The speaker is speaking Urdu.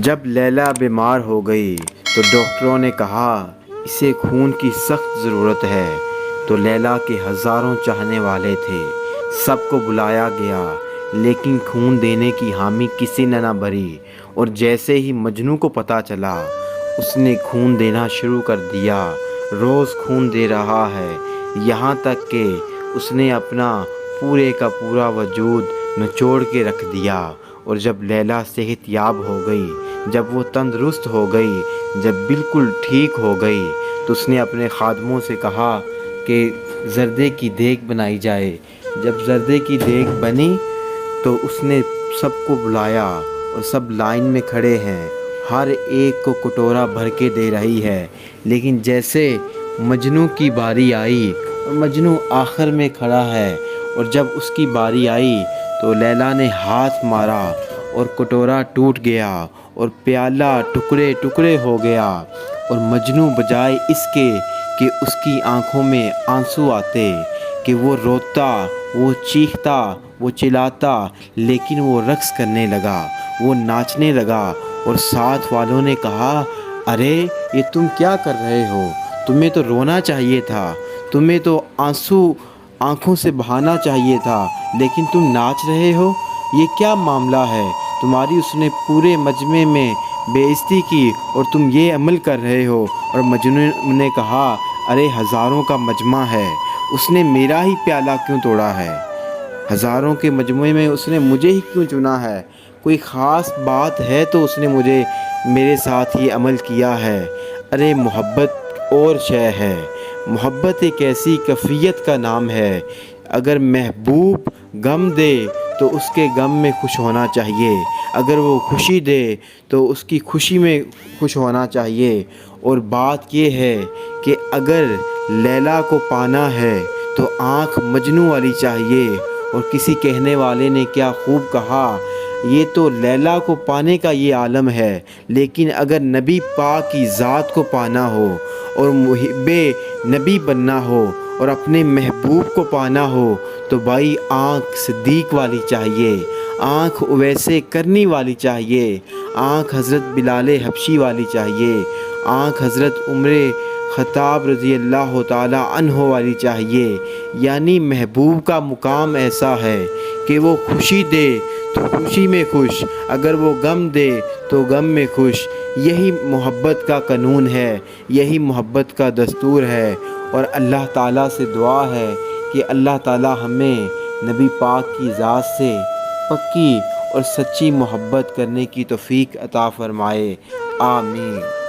جب لیلا بیمار ہو گئی تو ڈاکٹروں نے کہا اسے خون کی سخت ضرورت ہے۔ تو لیلا کے ہزاروں چاہنے والے تھے، سب کو بلایا گیا، لیکن خون دینے کی حامی کسی نے نہ بھری۔ اور جیسے ہی مجنوں کو پتہ چلا، اس نے خون دینا شروع کر دیا۔ روز خون دے رہا ہے، یہاں تک کہ اس نے اپنا پورے کا پورا وجود نچوڑ کے رکھ دیا۔ اور جب لیلا صحت یاب ہو گئی، جب وہ تندرست ہو گئی، جب بالکل ٹھیک ہو گئی، تو اس نے اپنے خادموں سے کہا کہ زردے کی دیگ بنائی جائے۔ جب زردے کی دیگ بنی تو اس نے سب کو بلایا اور سب لائن میں کھڑے ہیں، ہر ایک کو کٹورا بھر کے دے رہی ہے۔ لیکن جیسے مجنوں کی باری آئی، مجنوں آخر میں کھڑا ہے، اور جب اس کی باری آئی تو لیلا نے ہاتھ مارا اور کٹورا ٹوٹ گیا اور پیالہ ٹکڑے ٹکڑے ہو گیا۔ اور مجنوں بجائے اس کے کہ اس کی آنکھوں میں آنسو آتے، کہ وہ روتا، وہ چیختا، وہ چلاتا، لیکن وہ رقص کرنے لگا، وہ ناچنے لگا۔ اور ساتھ والوں نے کہا، ارے یہ تم کیا کر رہے ہو؟ تمہیں تو رونا چاہیے تھا، تمہیں تو آنسو آنکھوں سے بہانا چاہیے تھا، لیکن تم ناچ رہے ہو، یہ کیا معاملہ ہے؟ تمہاری اس نے پورے مجمع میں بے عزتی کی اور تم یہ عمل کر رہے ہو۔ اور مجنوں نے کہا، ارے ہزاروں کا مجمع ہے، اس نے میرا ہی پیالہ کیوں توڑا ہے؟ ہزاروں کے مجموعے میں اس نے مجھے ہی کیوں چنا ہے؟ کوئی خاص بات ہے تو اس نے میرے ساتھ یہ عمل کیا ہے۔ ارے محبت اور شے ہے، محبت ایک ایسی کیفیت کا نام ہے، اگر محبوب غم دے تو اس کے غم میں خوش ہونا چاہیے، اگر وہ خوشی دے تو اس کی خوشی میں خوش ہونا چاہیے۔ اور بات یہ ہے کہ اگر لیلا کو پانا ہے تو آنکھ مجنوں والی چاہیے۔ اور کسی کہنے والے نے کیا خوب کہا، یہ تو لیلا کو پانے کا یہ عالم ہے، لیکن اگر نبی پاک کی ذات کو پانا ہو اور محب نبی بننا ہو اور اپنے محبوب کو پانا ہو تو بھائی آنکھ صدیق والی چاہیے، آنکھ اویسے کرنی والی چاہیے، آنکھ حضرت بلال حبشی والی چاہیے، آنکھ حضرت عمر خطاب رضی اللہ تعالی عنہ والی چاہیے۔ یعنی محبوب کا مقام ایسا ہے کہ وہ خوشی دے تو خوشی میں خوش، اگر وہ غم دے تو غم میں خوش۔ یہی محبت کا قانون ہے، یہی محبت کا دستور ہے۔ اور اللہ تعالیٰ سے دعا ہے کہ اللہ تعالیٰ ہمیں نبی پاک کی ذات سے پکی اور سچی محبت کرنے کی توفیق عطا فرمائے، آمین۔